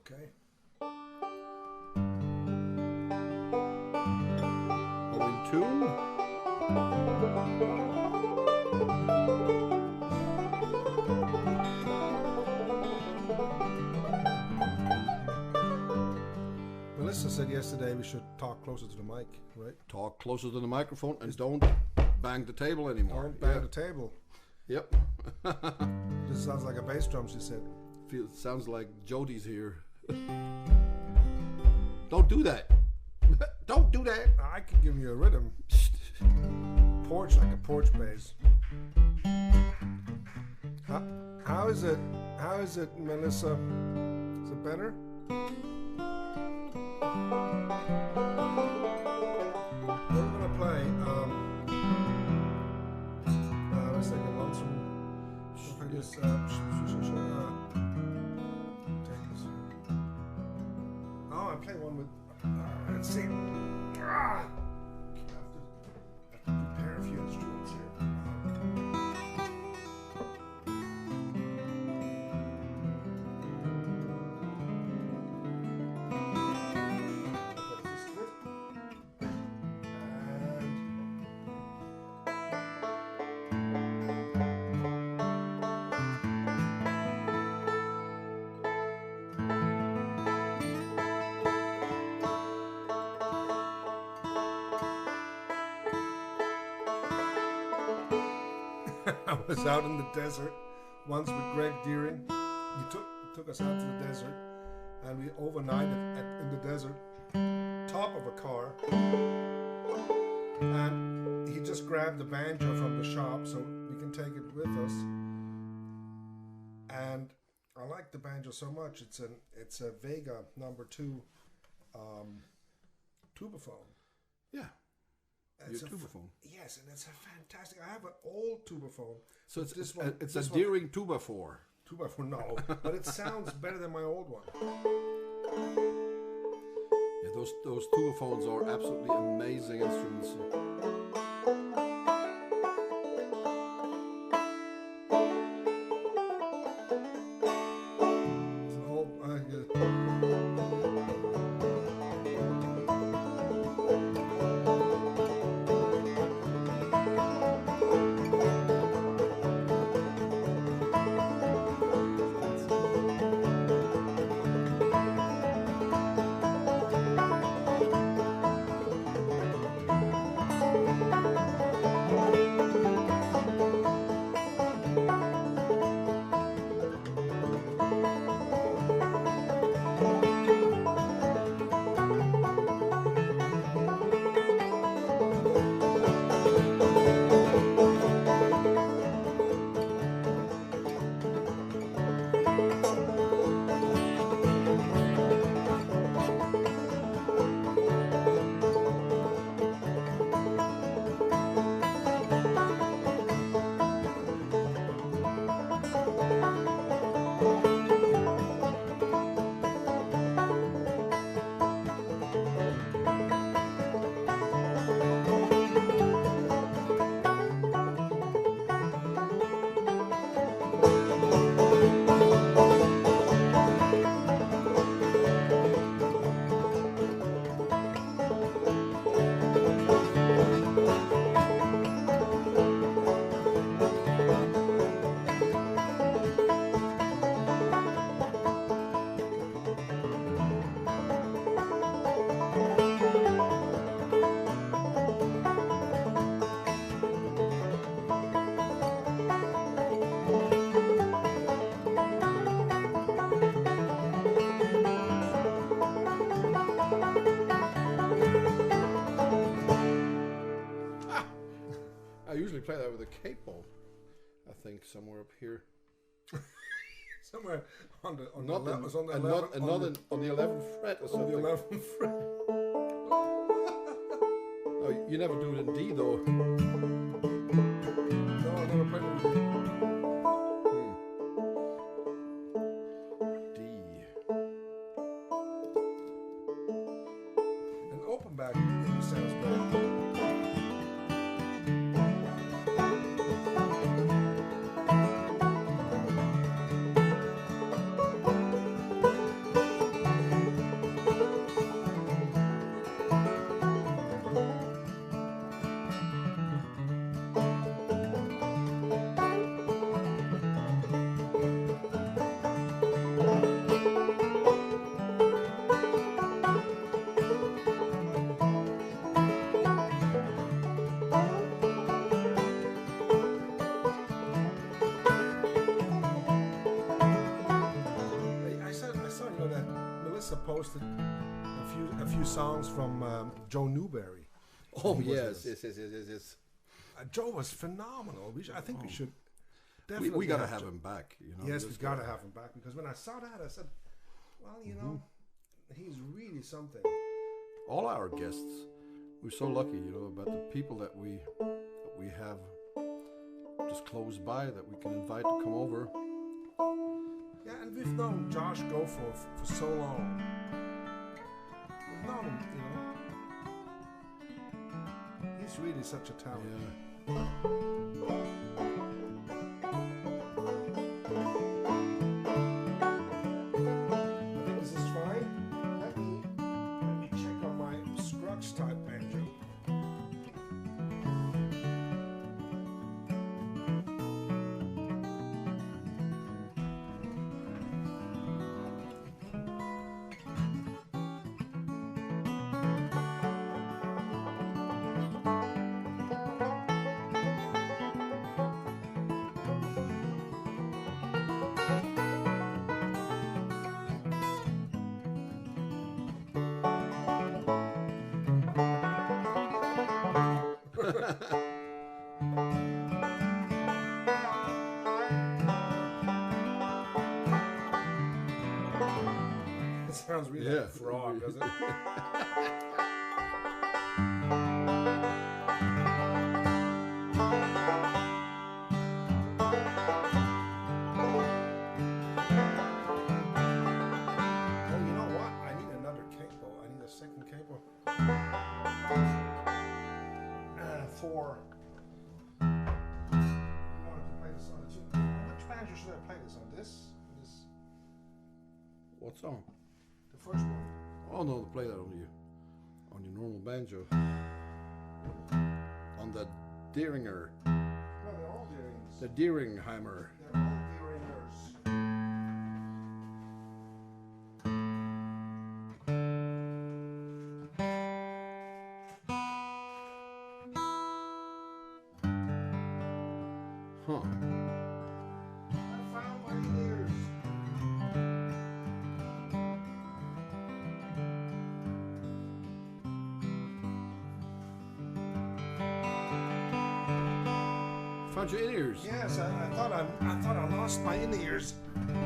Okay. Are in tune? Melissa said yesterday we should talk closer to the mic, right? Talk closer to the microphone and don't bang the table anymore. Don't bang the table. Yep. This sounds like a bass drum, she said. Sounds like Jody's here. Don't do that. Don't do that. I can give you a rhythm. Porch, like a porch bass. How is it? How is it, Melissa? Is it better? We're gonna play. Let's take a Lonesome. If I just take this. Oh, I play one with. Let's see. I have to prepare a few instruments here. I was out in the desert once with Greg Deering. He took us out to the desert, and we overnighted in the desert, top of a car. And he just grabbed the banjo from the shop so we can take it with us. And I like the banjo so much. It's a Vega #2 tubaphone. Yeah. It's Your tubaphone. Yes, and it's a fantastic. I have an old tubaphone. So it's this one. It's a Deering tuba 4. Tubaphone, no, but it sounds better than my old one. Yeah, those tubaphones are absolutely amazing instruments. It's an old. I usually play that with a cape bowl. I think somewhere up here. Somewhere on the Not 11th, on the and 11th, not on the 11th fret or on something. the 11th fret. Oh, you never do it in D though. No, I never played it. D. An open back sounds great. Melissa posted a few songs from Joe Newberry. Oh yes. Joe was phenomenal. I think we should definitely. We gotta have him back. You know. Yes, we gotta have him back because when I saw that, I said, "Well, you know, he's really something." All our guests, we're so lucky, you know, about the people that we have just close by that we can invite to come over. Yeah, and we've known Josh Goforth for so long. We've known him, you know. He's really such a talent. Yeah. I think this is fine. Let me check on my Scruggs type banjo. It sounds really like a frog, doesn't it? Oh, you know what? I need another capo. I need a second capo. For I wanted to play this on the tune. Which banjo should I play this on? This? What song? The first one. Oh no, to play that on your normal banjo. On the Deeringer. No, they're all Deerings. The Deeringheimer. They're all Deeringers. Huh. I found my ears. Found your in-ears. Yes, I thought I lost my in-ears. No.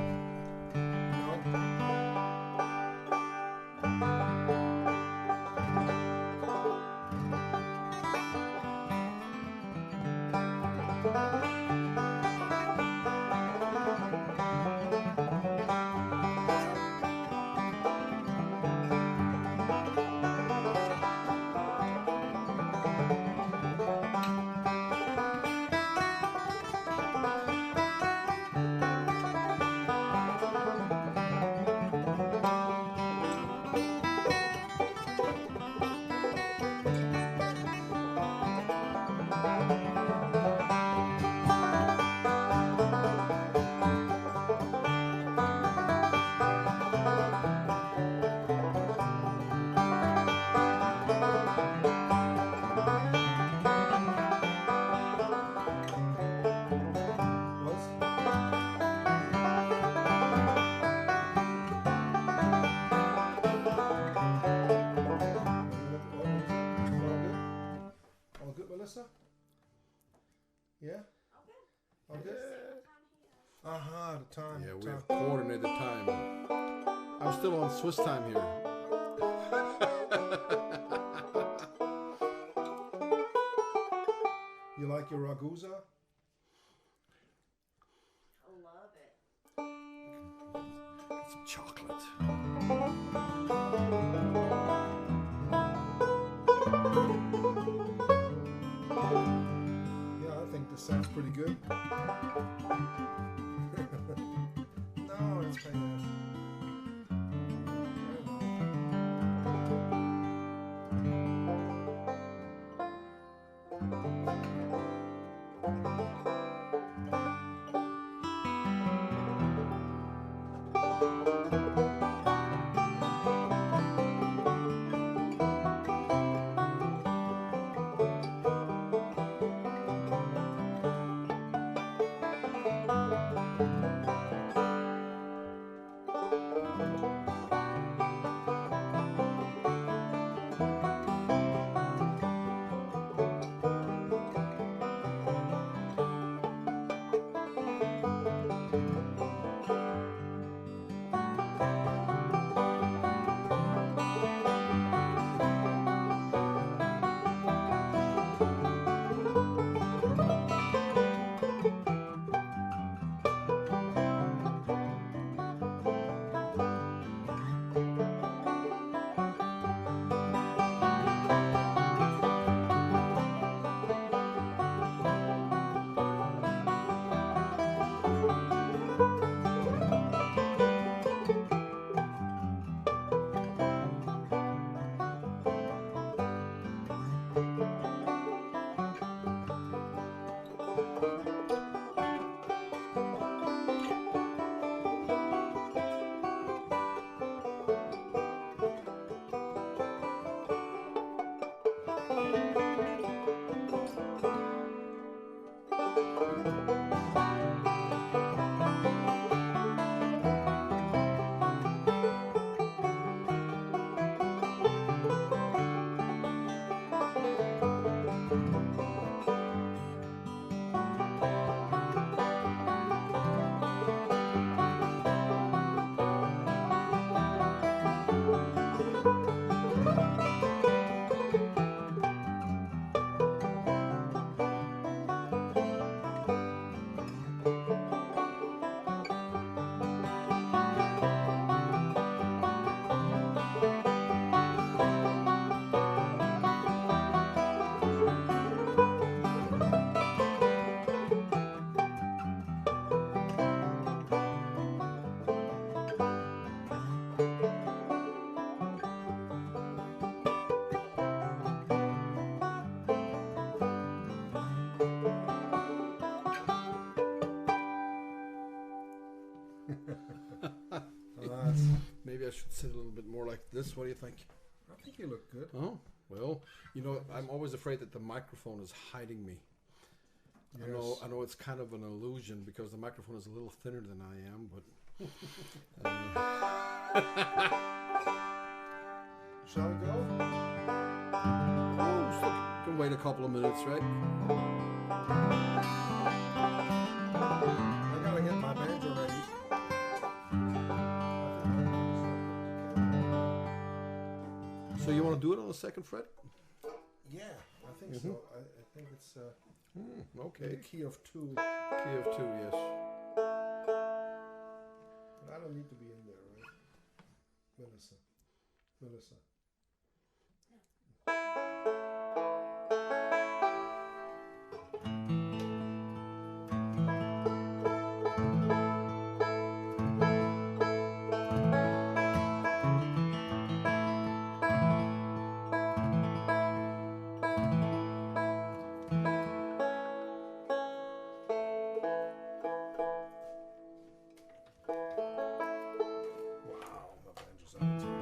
All good, Melissa? Yeah? All good? The time. Yeah, we have coordinated time. I'm still on Swiss time here. You like your ragusa? I love it. Some chocolate. Yeah, I think this sounds pretty good. No, it's kind of. I should sit a little bit more like this. What do you think? I think you look good. Oh, well, you know, I'm always afraid that the microphone is hiding me. Yes. I know it's kind of an illusion because the microphone is a little thinner than I am, but... Shall we go? Oh, so you can wait a couple of minutes, right? I gotta get my banjo ready. So you want to do it on the second fret? Yeah, I think so. I think it's in Okay. the key of 2. Key of 2, yes. But I don't need to be in there, right? Melissa. Wow, my banjo's on too.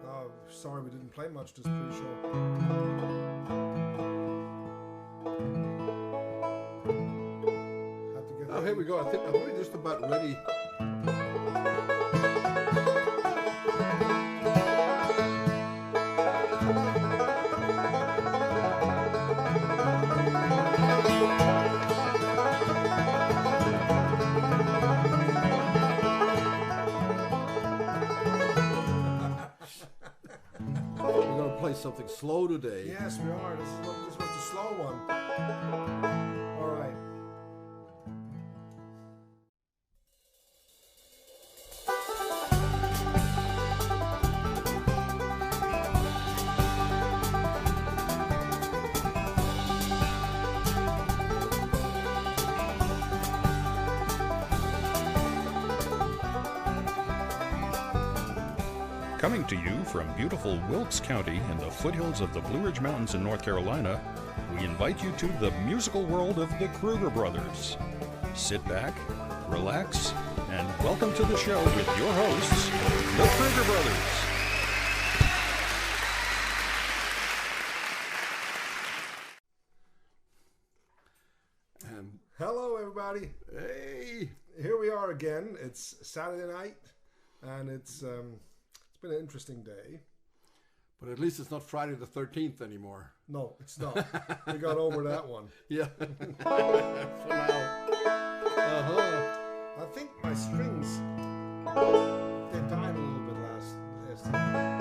Oh, sorry we didn't play much this pre-show. Had to get Oh, here we go. I think we're just about ready. We're going to play something slow today. Yes, we are. This was the slow one. All right. Coming to you from beautiful Wilkes County in the foothills of the Blue Ridge Mountains in North Carolina, we invite you to the musical world of the Kruger brothers. Sit back, relax, and welcome to the show with your hosts, the Kruger brothers. Hello, everybody. Hey! Here we are again. It's Saturday night, and it's been an interesting day. But at least it's not Friday the 13th anymore. No, it's not. We got over that one. Yeah. For now. Uh-huh. I think my strings, they died a little bit last time.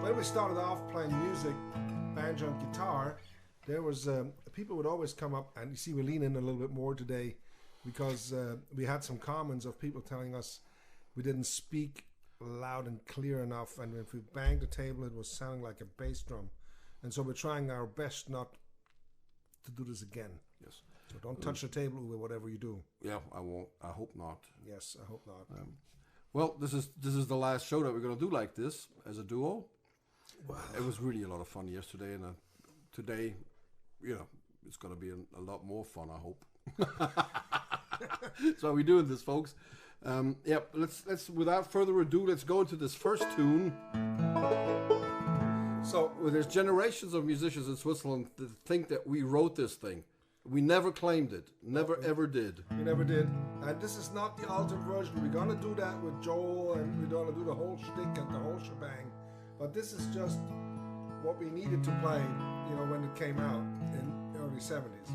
When we started off playing music, banjo and guitar, there was people would always come up, and you see we lean in a little bit more today because we had some comments of people telling us we didn't speak loud and clear enough, and if we banged the table it was sounding like a bass drum, and so we're trying our best not to do this again. Yes. So don't touch the table with whatever you do. Yeah, I won't. I hope not. Yes, I hope not. Well, this is the last show that we're going to do like this as a duo. Wow. It was really a lot of fun yesterday, and today, you know, it's going to be a lot more fun, I hope. So we're doing this, folks. Yeah, let's without further ado, let's go into this first tune. So there's generations of musicians in Switzerland that think that we wrote this thing. We never claimed it. Never ever did. We never did. And this is not the altered version. We're going to do that with Joel, and we're going to do the whole shtick and the whole shebang. But this is just what we needed to play, you know, when it came out in the early 70s.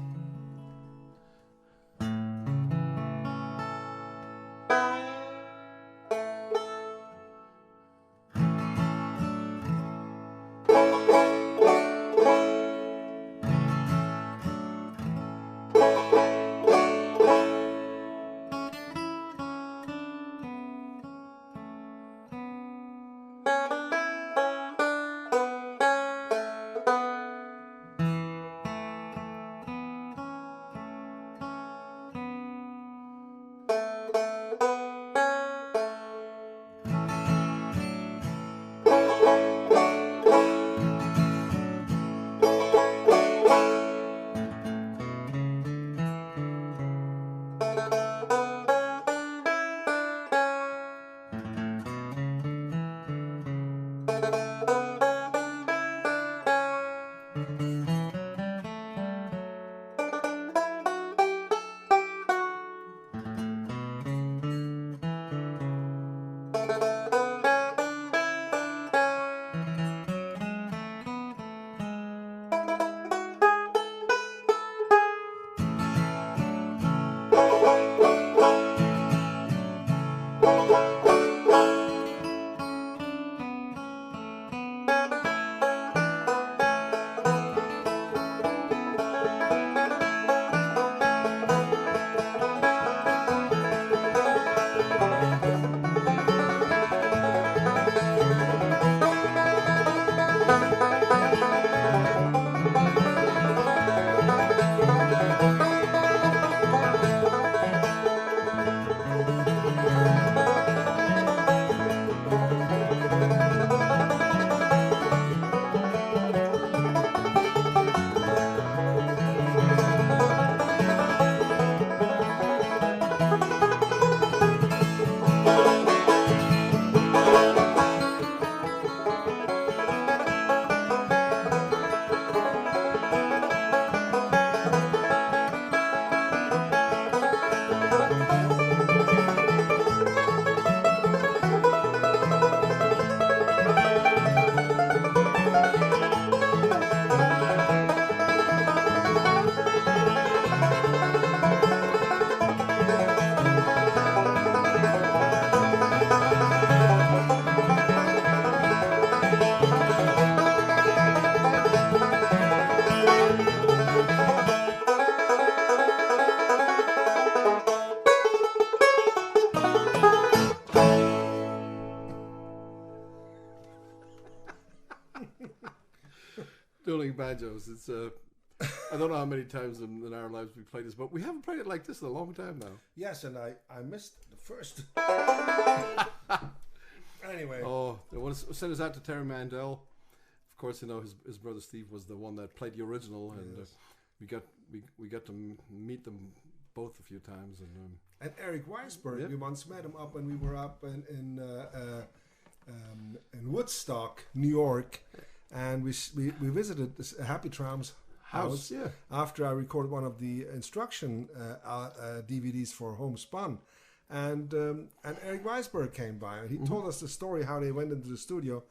Dueling Banjos. It's I don't know how many times in our lives we played this, but we haven't played it like this in a long time now. Yes, and I missed the first. Anyway. Oh, they want to send us out to Terry Mandel. Of course, you know his brother Steve was the one that played the original, and we got to meet them both a few times. And Eric Weisberg, Yep. we once met him up when we were up in Woodstock, New York, and we visited this Happy Tram's house after I recorded one of the instruction DVDs for Homespun, and Eric Weisberg came by and he told us the story how they went into the studio,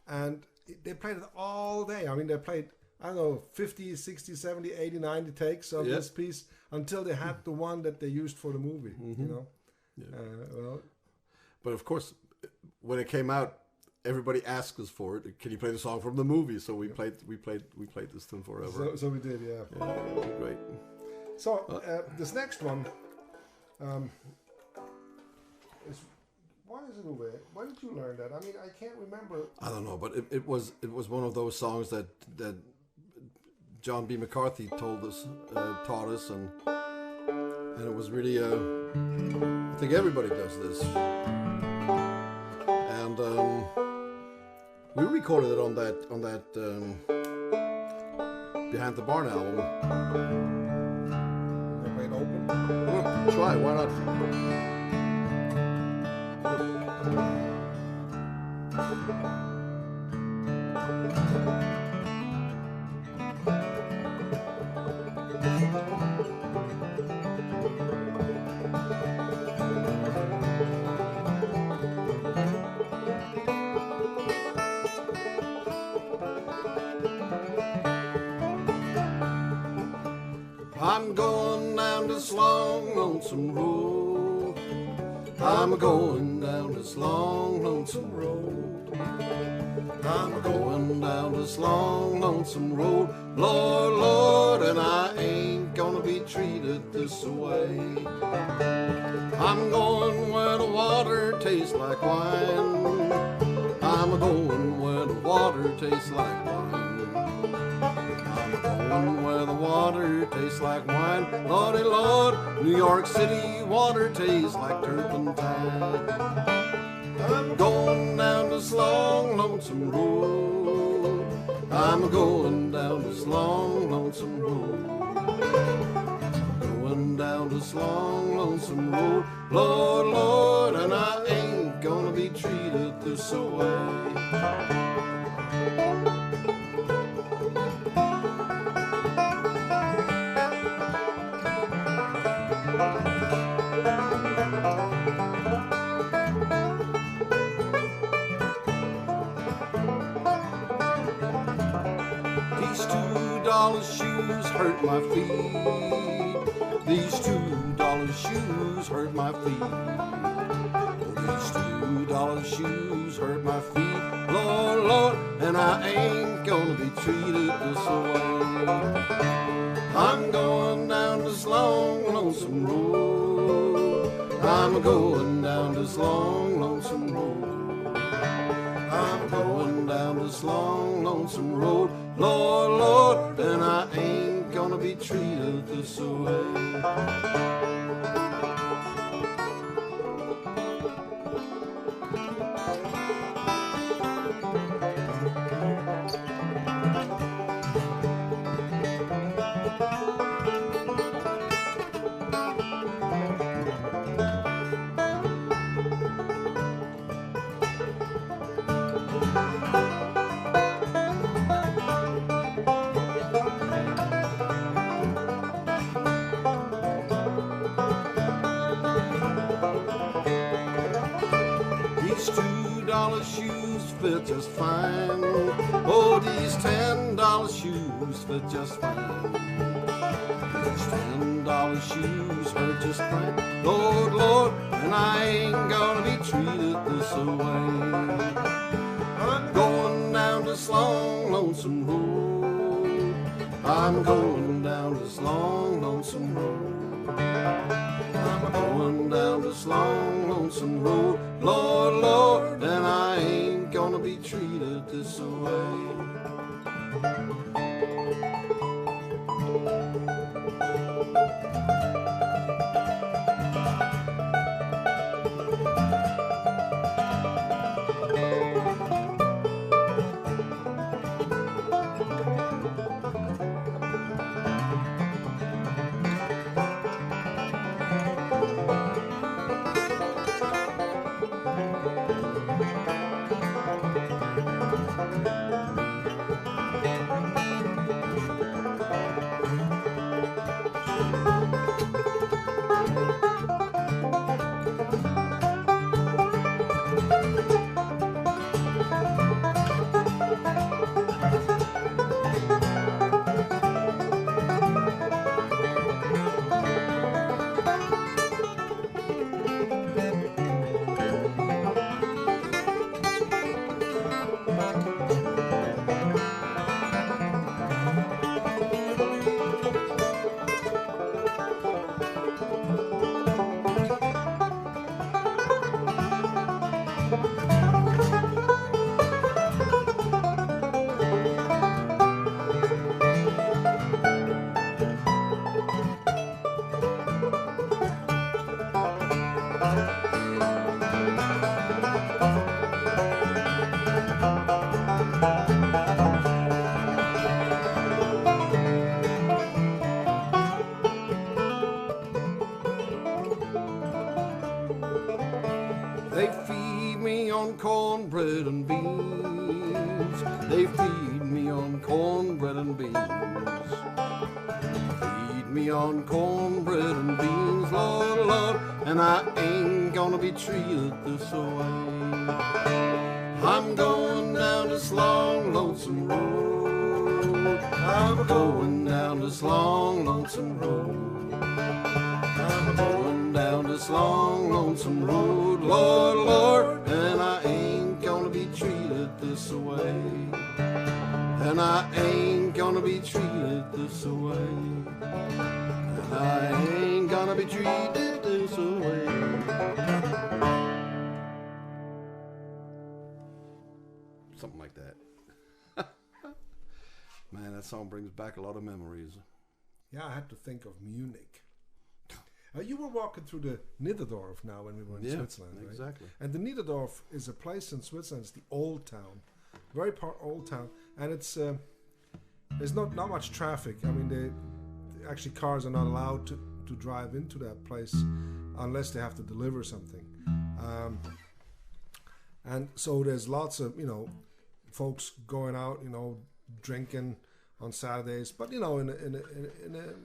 and they played it all day. I mean, they played, I don't know, 50, 60, 70, 80, 90 takes of this piece until they had the one that they used for the movie, you know. Yeah. But of course, when it came out, everybody asked us for it. Can you play the song from the movie? So we played this tune forever. So we did, yeah. It was great. So this next one, is, why is it away? Why did you learn that? I mean, I can't remember. I don't know, but it was one of those songs that John B. McCarthy taught us, and it was really. I think everybody does this, and we recorded it on that Behind the Barn album. Everybody open? Well, try, why not? I'm going down this long, lonesome road. I'm going down this long, lonesome road. I'm going down this long, lonesome road. Lord, Lord, and I ain't gonna be treated this way. I'm going where the water tastes like wine. I'm going where the water tastes like wine. I'm going where the water tastes like wine. Lordy Lord, New York City water tastes like turpentine. I'm going down this long, lonesome road. I'm going down this long, lonesome road. Going down this long, lonesome road. Lord, Lord, and I ain't gonna be treated this way. These $2 shoes hurt my feet. These $2 shoes hurt my feet. Oh, these $2 shoes hurt my feet. Lord, Lord, and I ain't gonna be treated this way. I'm going down this long, lonesome road. I'm going down this long, lonesome road. I'm going down this long, lonesome road. Lord, Lord, and I ain't gonna be treated this way. Shoes fit just fine. Oh, these $10 shoes fit just fine. These $10 shoes hurt just fine. Lord, Lord, and I ain't gonna be treated this way. I'm going down this long, lonesome road. I'm going down this long, lonesome road. I'm going down this long, lonesome road. Lord, Lord, and I ain't gonna be treated this way. They feed me on cornbread and beans. They feed me on cornbread and beans. Feed me on cornbread and beans, Lord, Lord, and I ain't gonna be treated this way. I'm going down this long, lonesome road. I'm going down this long, lonesome road. I'm going down this long, lonesome road, Lord, Lord, and I ain't gonna be treated this way. And I ain't gonna be treated this way. And I ain't gonna be treated this way. Something like that. Man, that song brings back a lot of memories. Yeah, I had to think of Munich. You were walking through the Niederdorf now when we were in Switzerland, right? Exactly. And the Niederdorf is a place in Switzerland. It's the old town, very old town, and it's there's not much traffic. I mean, actually cars are not allowed to drive into that place unless they have to deliver something. And so there's lots of folks going out, drinking on Saturdays, but in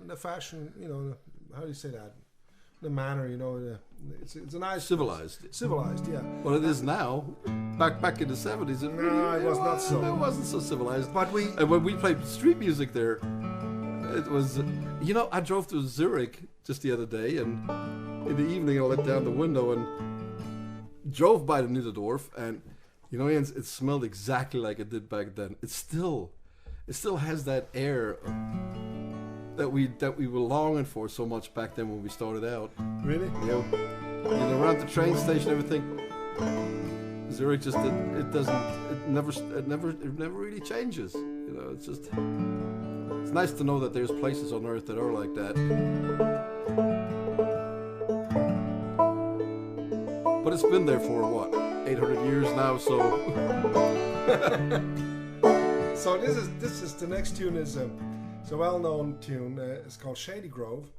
a fashion, how do you say that? The manner, it's a nice civilized, yeah. Well, it is now. Back in the 70s, it was not so. It wasn't so civilized. But and when we played street music there, it was. I drove to Zurich just the other day, and in the evening I let down the window and drove by the Niederdorf, and it smelled exactly like it did back then. It still has that air that we were longing for so much back then when we started out. Really? Around the train station, everything. Zurich just it never really changes. It's nice to know that there's places on earth that are like that. But it's been there for 800 years now, so. So this is the next tune is it's a well-known tune. It's called Shady Grove.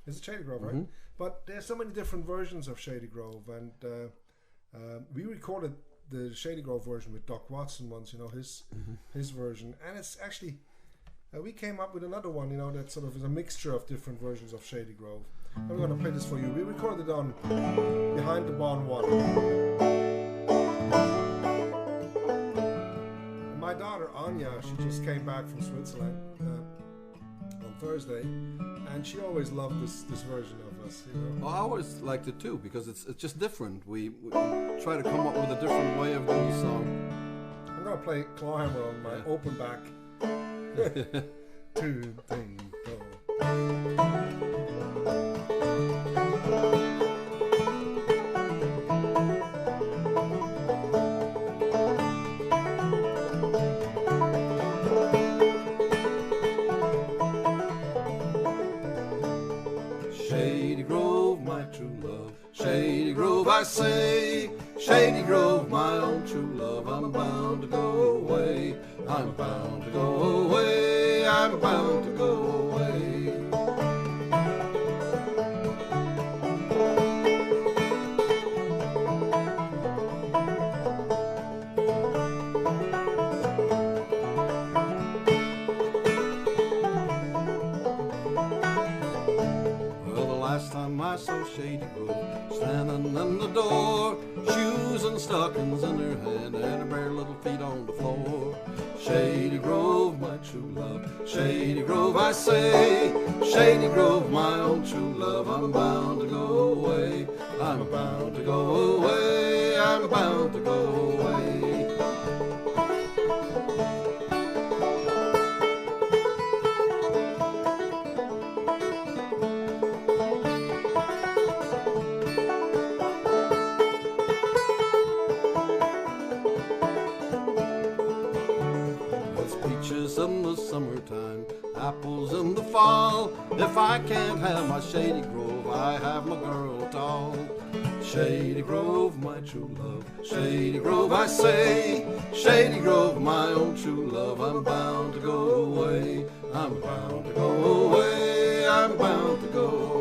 Is it Shady Grove, right? Mm-hmm. But there's so many different versions of Shady Grove, and we recorded the Shady Grove version with Doc Watson once. His version, and it's actually we came up with another one. That sort of is a mixture of different versions of Shady Grove. And we're going to play this for you. We recorded it on Behind the Barn 1. My daughter Anya, she just came back from Switzerland on Thursday, and she always loved this version of us. Well, I always liked it too because it's just different. We try to come up with a different way of doing the song. I'm going to play clawhammer on my open back. 2, 3, 4. I say, Shady Grove, my own true love, I'm bound to go away. I'm bound to go away. I'm bound to go away. Well, the last time I saw Shady Grove standing in the door, shoes and stockings in her hand and her bare little feet on the floor. Shady Grove, my true love, Shady Grove, I say, Shady Grove, my own true love, I'm bound to go away. I'm bound to go away. I'm bound to go away. Peaches in the summertime, apples in the fall. If I can't have my Shady Grove, I have my girl at all. Shady Grove, my true love, Shady Grove, I say, Shady Grove, my own true love, I'm bound to go away. I'm bound to go away. I'm bound to go away.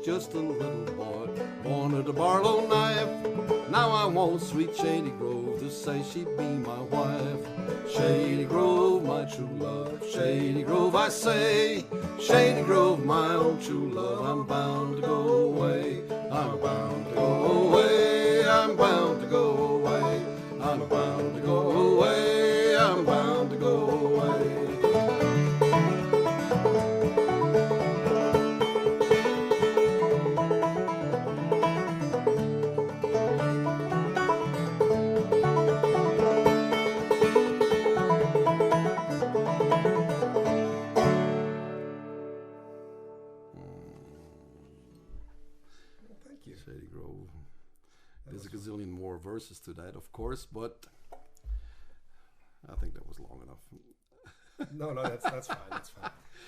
Just a little boy, wanted a Barlow knife. Now I want sweet Shady Grove to say she'd be my wife. Shady Grove, my true love, Shady Grove, I say, Shady Grove, my own true love, I'm bound to go away. I'm bound to go away. I'm bound to go away. I'm bound to go away. I'm bound to go away. Shady Grove. There's a gazillion more verses to that, of course, but I think that was long enough. No, that's fine. That's fine.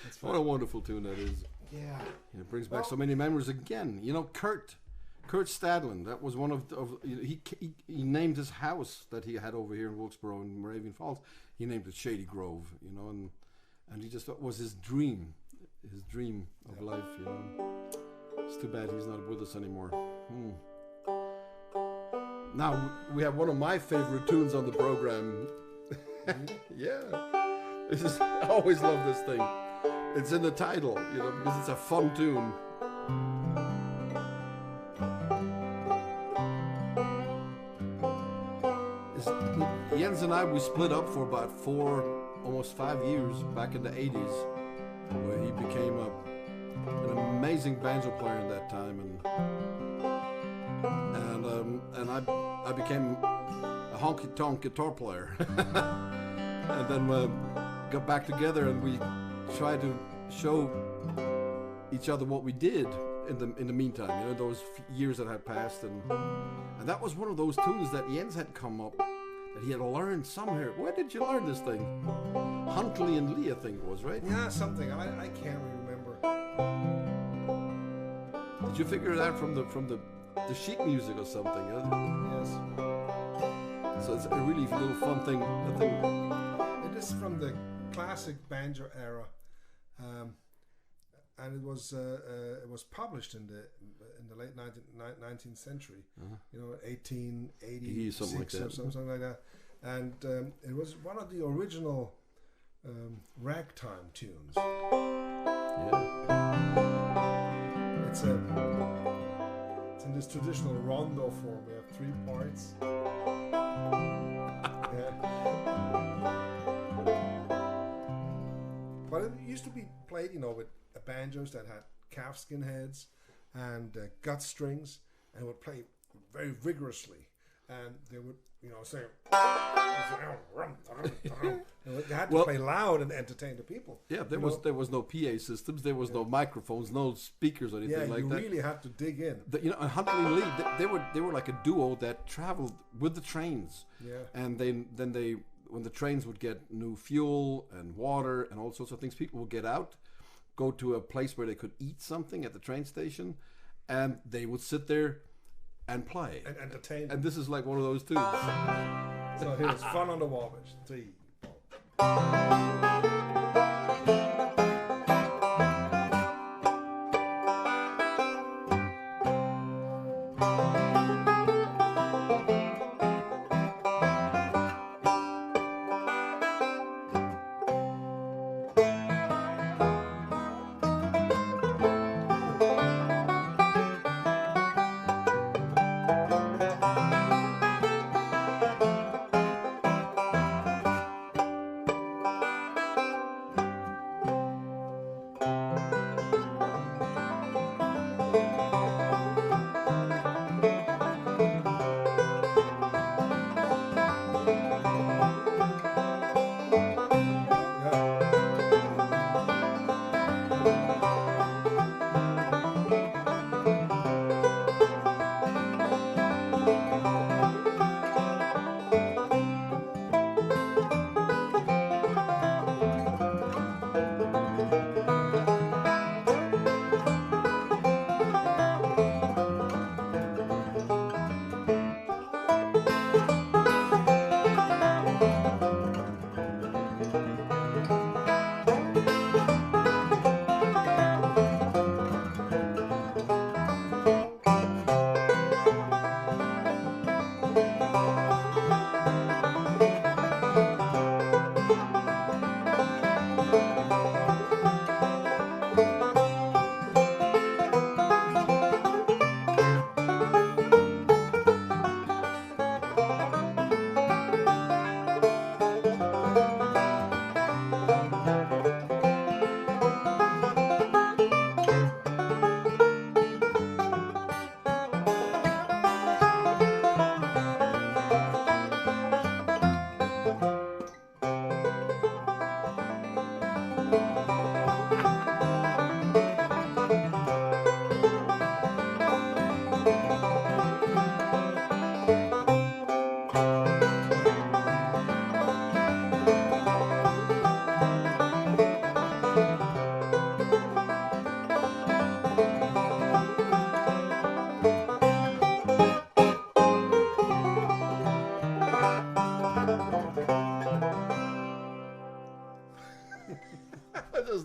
That's fine. What a wonderful tune that is. Yeah. It brings back so many memories again. You know, Kurt Stadlin, that was one of he named his house that he had over here in Wilkesboro and Moravian Falls, he named it Shady Grove, you know, and he just thought it was his dream of life, you know. It's too bad he's not with us anymore. Now, we have one of my favorite tunes on the program. Yeah. I always love this thing. It's in the title, you know, because it's a fun tune. Jens and I, we split up for about almost 5 years back in the 80s, where he became an amazing banjo player in that time, and I became a honky-tonk guitar player. And then we got back together and we tried to show each other what we did in the meantime, you know, those years that had passed, and that was one of those tunes that Jens had come up that he had learned somewhere. Where did you learn this thing? Huntley and Lee, I think it was, right? Yeah, something. I can't remember. Did you figure it out from the sheet music or something? Yes. So it's a really little fun thing. It is from the classic banjo era, and it was published in the late 19th century. You know, 1880 something like that. Or something like that. And it was one of the original ragtime tunes. Yeah. It's in this traditional rondo form. We have 3 parts. But it used to be played, you know, with banjos that had calfskin heads and gut strings, and would play very vigorously. And they would saying. They had to play loud and entertain the people. Yeah, there was no PA systems, there was no microphones, no speakers or anything like that. You really had to dig in. And Huntley and Lee, they were like a duo that traveled with the trains. Yeah. And then they when the trains would get new fuel and water and all sorts of things, people would get out, go to a place where they could eat something at the train station, and they would sit there and play and entertain. And this is like one of those tunes. So here's Fun on the Wabash. 3.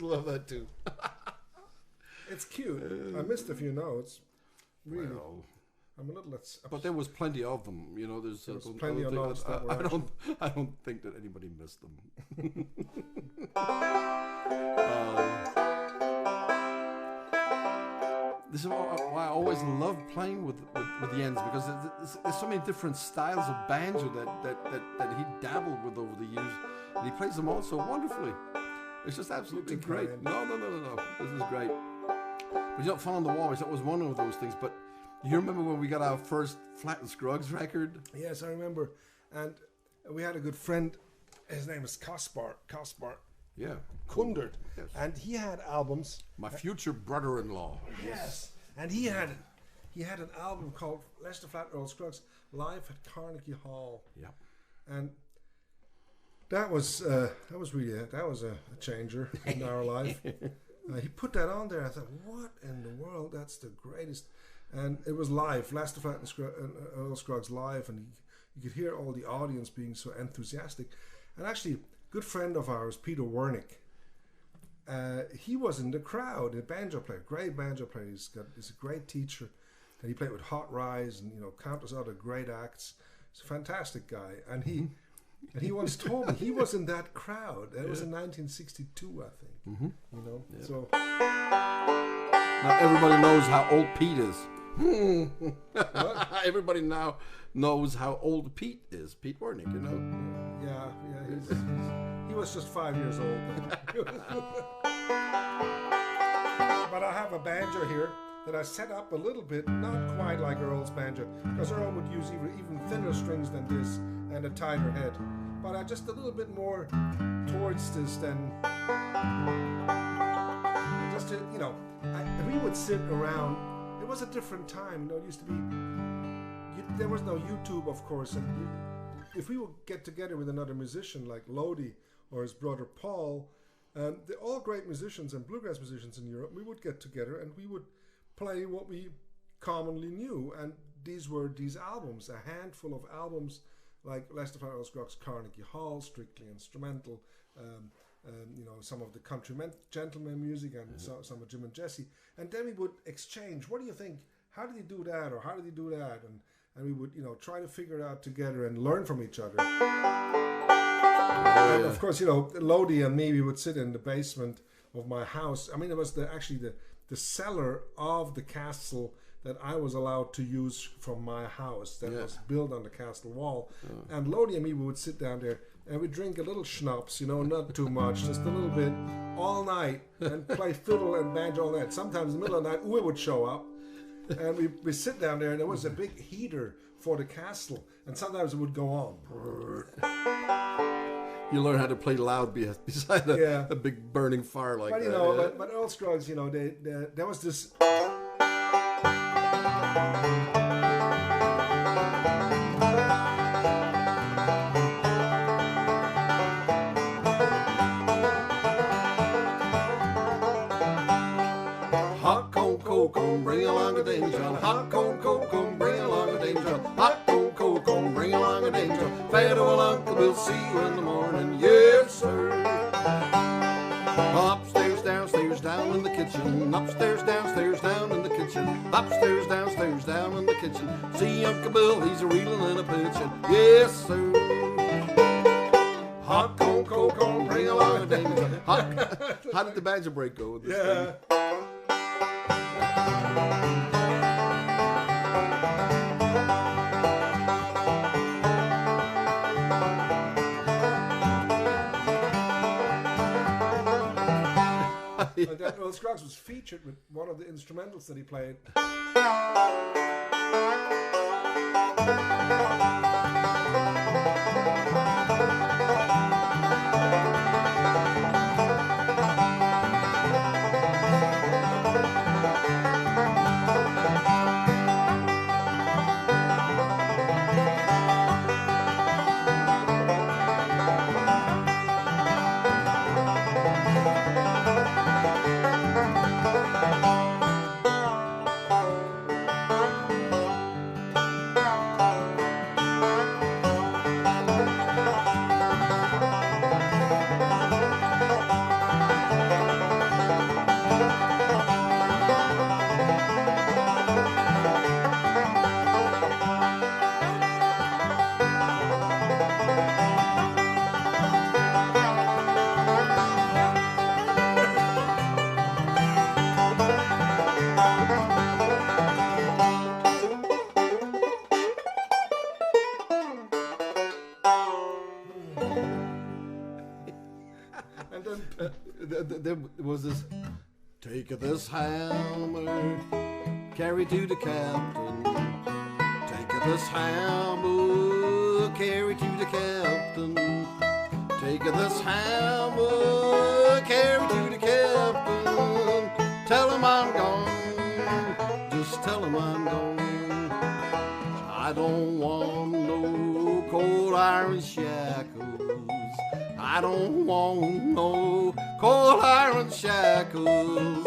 Love that too. It's cute. I missed a few notes. Really, well, I'm a little. But there was plenty of them. There's plenty of notes that were. I don't think that anybody missed them. This is why I always love playing with the ends, because there's so many different styles of banjo that he dabbled with over the years, and he plays them all so wonderfully. It's just absolutely great. No. This is great. But Fun on the Wabash, that was one of those things. But you remember when we got our first Flat and Scruggs record? Yes, I remember. And we had a good friend. His name is Kaspar. Yeah. Kundert. Yes. And he had albums. My future brother-in-law. Yes. And he had an album called Lester Flat Earl Scruggs Live at Carnegie Hall. Yeah. And that was really a changer in our life. He put that on there. I thought, what in the world? That's the greatest. And it was live, Lester Flat and Earl Scruggs live, and you could hear all the audience being so enthusiastic. And actually, a good friend of ours, Peter Wernick, he was in the crowd, a banjo player, great banjo player. He's a great teacher, and he played with Hot Rise and countless other great acts. He's a fantastic guy, and he once told me he was in that crowd. That was in 1962, I think. Mm-hmm. Yeah. So now everybody knows how old Pete is. Everybody now knows how old Pete is. Pete Wernick, Yeah. He was just 5 years old. But I have a banjo here. that I set up a little bit, not quite like Earl's banjo, because Earl would use even thinner strings than this and a tighter head. But I just a little bit more towards this than just to, you know, we would sit around. It was a different time, you know. It used to be there was no YouTube, of course, and if we would get together with another musician like Lodi or his brother Paul, they're all great musicians and bluegrass musicians in Europe, we would get together and we would play what we commonly knew, and these were these albums, a handful of albums like Lester Flying Scruggs, Carnegie Hall, strictly instrumental, you know, some of the country gentleman music and some of Jim and Jesse, and then we would exchange, what do you think, how did he do that, or how did he do that, and we would, you know, try to figure it out together and learn from each other. And of course, you know, Lodi and me, we would sit in the basement of my house. I mean, it was actually the cellar of the castle that I was allowed to use from my house that was built on the castle wall. And Lodi and me, we would sit down there and we'd drink a little schnapps, you know, not too much, just a little bit, all night, and play fiddle and banjo all night. Sometimes in the middle of the night, Uwe would show up, and we sit down there, and there was a big heater for the castle, and sometimes it would go on. You learn how to play loud beside a big burning fire like but, that. You know, but Earl Scruggs, you know, there was this... Hot cone, cold cone, bring along a dame John. Hot cone, cold cone, bring along a dame John. Hot cone, cold cone, bring along a dame John. Fat old uncle, we'll see you in the morning, yes sir. Upstairs, downstairs, down in the kitchen. Upstairs, downstairs, down in the kitchen. Upstairs, downstairs, down in the kitchen. See Uncle Bill, he's a reeling and a pitching, yes sir. Hot cone, cold cone, bring along a dame John. How did the banjo break go with this thing? And that Earl Scruggs was featured with one of the instrumentals that he played. There was this, take this hammer, carry to the captain. Take this hammer, carry to the captain. Take this hammer, carry to the captain. Tell him I'm gone, just tell him I'm gone. I don't want no cold iron shackles. I don't want no cold iron shackles.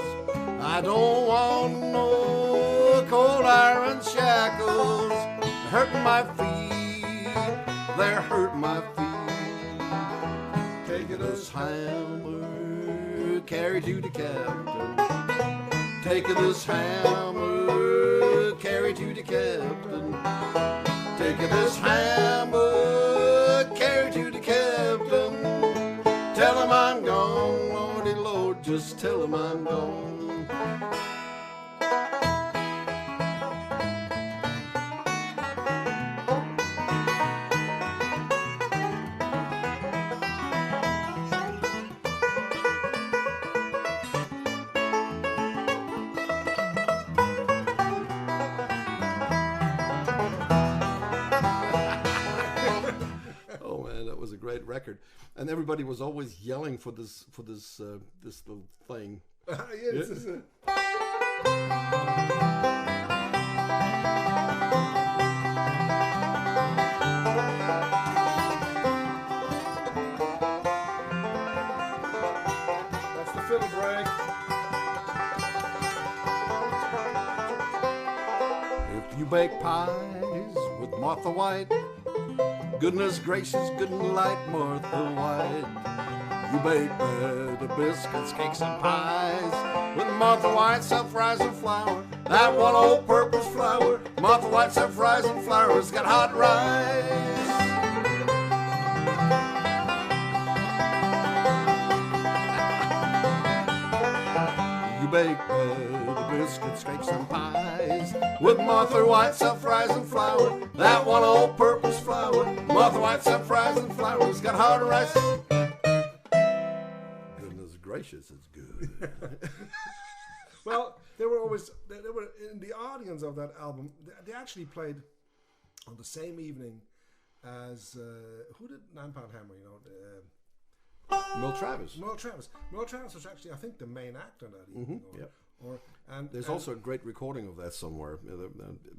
I don't want no cold iron shackles. They're hurting my feet. They're hurting my feet. Take this hammer, carry to the captain. Take this hammer, carry to the captain. Take this hammer, carry to the captain. Tell him I'm gone, Lordy Lord, just tell him I'm gone. was a great record, and everybody was always yelling for this little thing. Yeah, this is it. That's the fiddle break. If you bake pies with Martha White, goodness gracious, good and light, Martha White. You bake better biscuits, cakes, and pies with Martha White self-rising flour. That one all-purpose flour, Martha White self-rising flour, has got hot rice. You bake the biscuits, cakes, and pies with Martha White self-rising flour. That one all-purpose flour, Martha White self-rising flour, has got hot rice. Goodness gracious, it's good. Well, they were in the audience of that album. They actually played on the same evening as who did 9 Pound Hammer? You know, Merle Travis. Merle Travis. Merle Travis was actually, I think, the main act on that evening. Yep. There's also a great recording of that somewhere.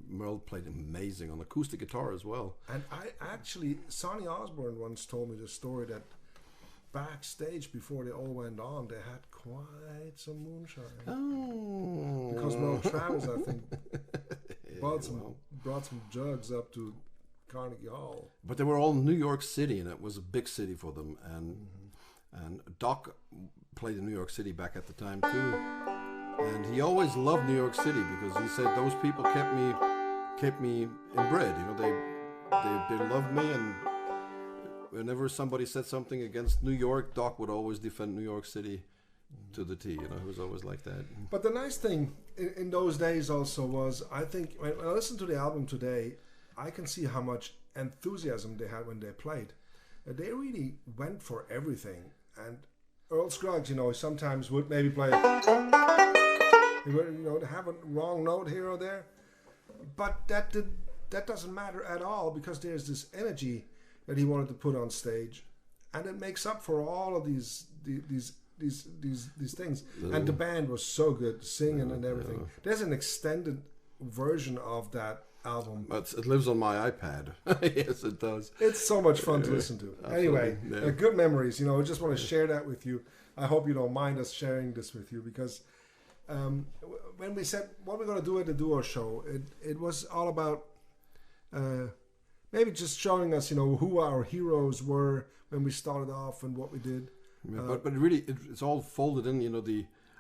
Merle played amazing on acoustic guitar as well. And I actually, Sonny Osborne once told me the story that backstage before they all went on, they had quite some moonshine. Oh. Because Merle Travis, I think, brought some jugs up to Carnegie Hall. But they were all in New York City, and it was a big city for them. And Doc played in New York City back at the time too. And he always loved New York City because he said those people kept me inbred. You know, they loved me, and whenever somebody said something against New York, Doc would always defend New York City to the T. You know, he was always like that. But the nice thing in those days also was, I think, when I listen to the album today, I can see how much enthusiasm they had when they played. They really went for everything. And Earl Scruggs, you know, sometimes would maybe play, you know, have a wrong note here or there. But that doesn't matter at all, because there's this energy that he wanted to put on stage, and it makes up for all of these things. And the band was so good, singing and everything. There's an extended version of that album. It lives on my iPad. Yes, it does. It's so much fun to listen to. Anyway, yeah. Good memories. You know, I just want to share that with you. I hope you don't mind us sharing this with you, because when we said what we're going to do at the Duo show, it was all about maybe just showing us, you know, who our heroes were when we started off and what we did. Yeah, but really, it's all folded in, you know,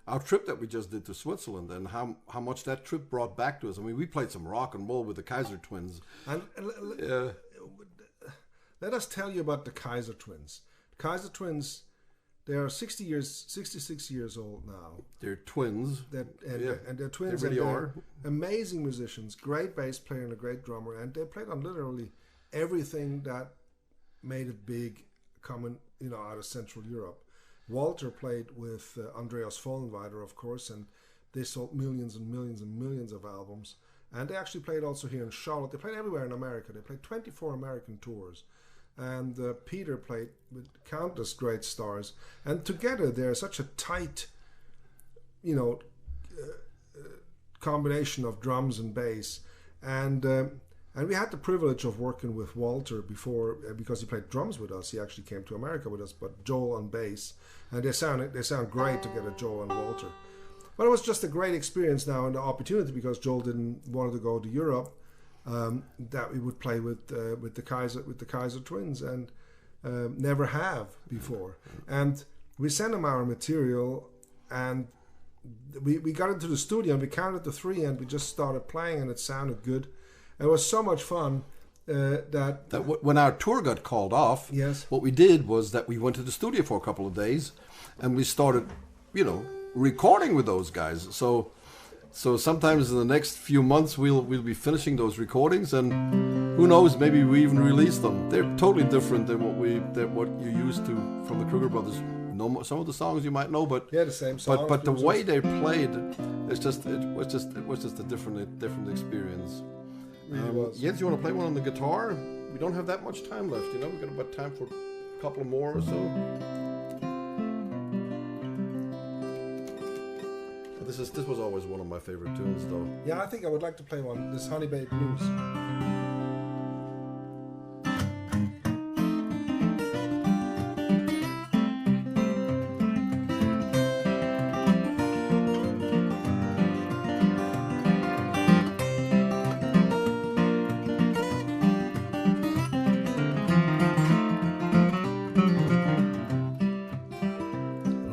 our trip that we just did to Switzerland, and how much that trip brought back to us. I mean, we played some rock and roll with the Kaiser Twins. And let us tell you about the Kaiser Twins. The Kaiser Twins, they are 66 years old now. They're twins. And they're twins. They really are. Amazing musicians, great bass player and a great drummer, and they played on literally everything that made it big, coming, you know, out of Central Europe. Walter played with Andreas Vollenweider, of course, and they sold millions and millions and millions of albums. And they actually played also here in Charlotte. They played everywhere in America. They played 24 American tours. And Peter played with countless great stars. And together they're such a tight, you know, combination of drums and bass. And we had the privilege of working with Walter before, because he played drums with us. He actually came to America with us, but Joel on bass. And they sound great together, Joel and Walter. But it was just a great experience now, and the opportunity, because Joel didn't want to go to Europe, that we would play with the Kaiser Twins, and never have before. And we sent them our material, and we got into the studio and we counted to 3, and we just started playing, and it sounded good. It was so much fun that when our tour got called off, yes, what we did was that we went to the studio for a couple of days, and we started, you know, recording with those guys. So sometimes in the next few months we'll be finishing those recordings, and who knows, maybe we even release them. They're totally different than what you're used to from the Kruger brothers. Some of the songs you might know, but the same songs. But the way they played, it was just a different experience. Really was. Jens, you want to play one on the guitar? We don't have that much time left, you know. We've got about time for A couple more or so. This was always one of my favorite tunes, though. Yeah, I think I would like to play one. This Honey Bay Blues.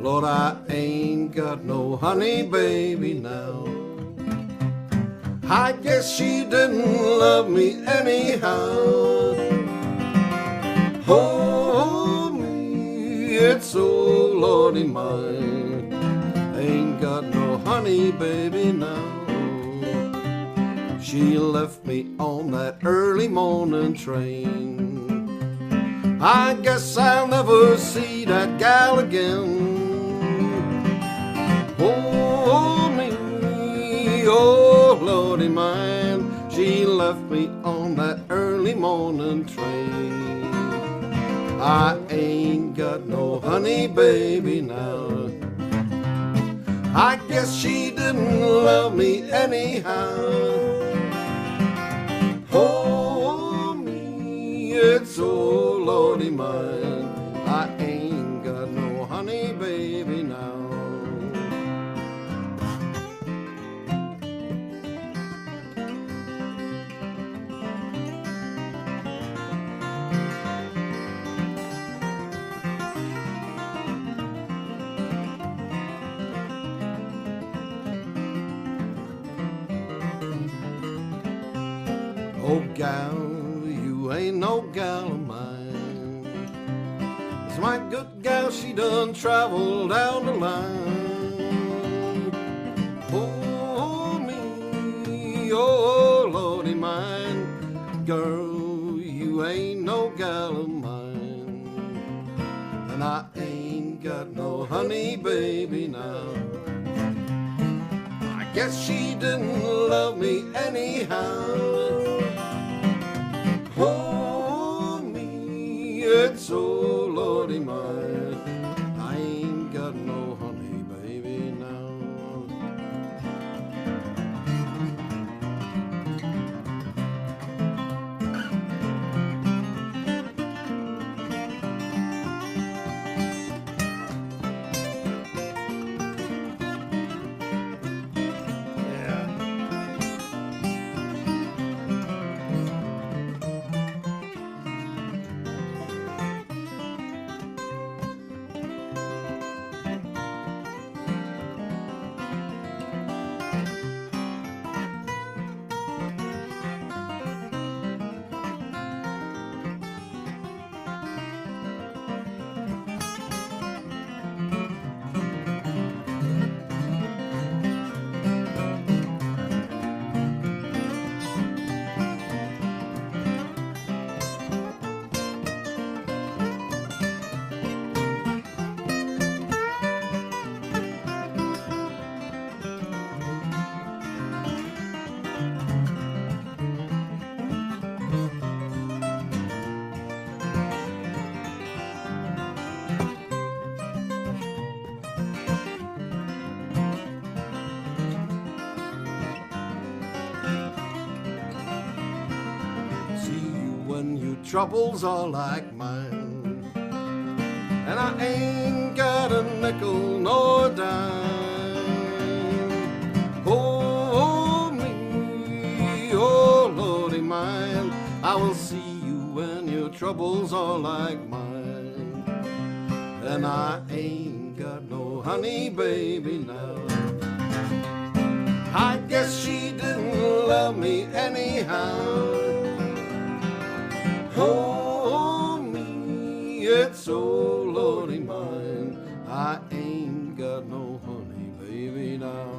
Lord, I ain't got no honey baby now. I guess she didn't love me anyhow. Oh, me, it's so Lordy mine. Ain't got no honey baby now. She left me on that early morning train. I guess I'll never see that gal again. Oh, me, oh, Lordy mine, she left me on that early morning train. I ain't got no honey baby now. I guess she didn't love me anyhow. Oh, me, it's oh, Lordy mine, I ain't got no honey baby now. Oh, gal, you ain't no gal of mine. It's my good gal, she done traveled down the line. Oh, me, oh, Lordy mine, girl, you ain't no gal of mine. And I ain't got no honey baby now. I guess she didn't love me anyhow. Oh, me, it's oh, Lordy mine, I ain't got no honey baby now. Troubles are like mine, and I ain't got a nickel nor a dime. Oh, me, oh, Lordy mine, I will see you when your troubles are like mine. And I ain't got no honey baby now. I guess she didn't love me anyhow. Oh, me, it's oh, Lordy mine, I ain't got no honey baby now.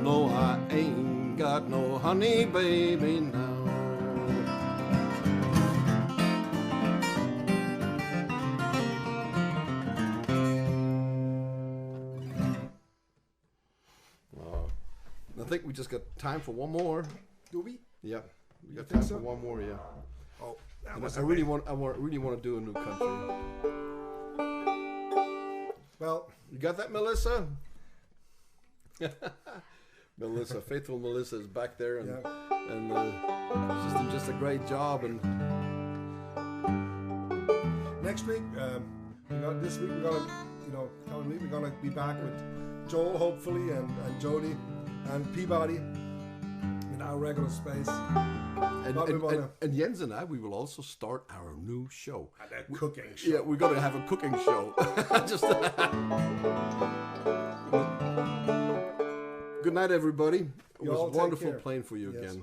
No, I ain't got no honey baby now. I think we just got time for one more. Do we? Yeah, we got think time so? for one more, yeah. Oh, that And was I really want to do a new country. Well, You got that, Melissa? Melissa, faithful Melissa is back there, and she's done just a great job. And next week, this week we're gonna, coming week we're gonna be back with Joel, hopefully, and Jody, and Peabody in our regular space. And Jens and I, we will also start our new show. A cooking show. Yeah, we're going to have a cooking show. Just Good night, everybody. It was wonderful playing for you again.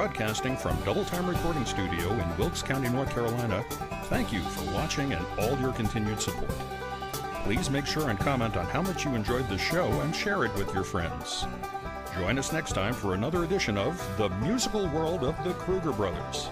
broadcasting from Double Time Recording Studio in Wilkes County, North Carolina, thank you for watching and all your continued support. Please make sure and comment on how much you enjoyed the show and share it with your friends. Join us next time for another edition of The Musical World of the Kruger Brothers.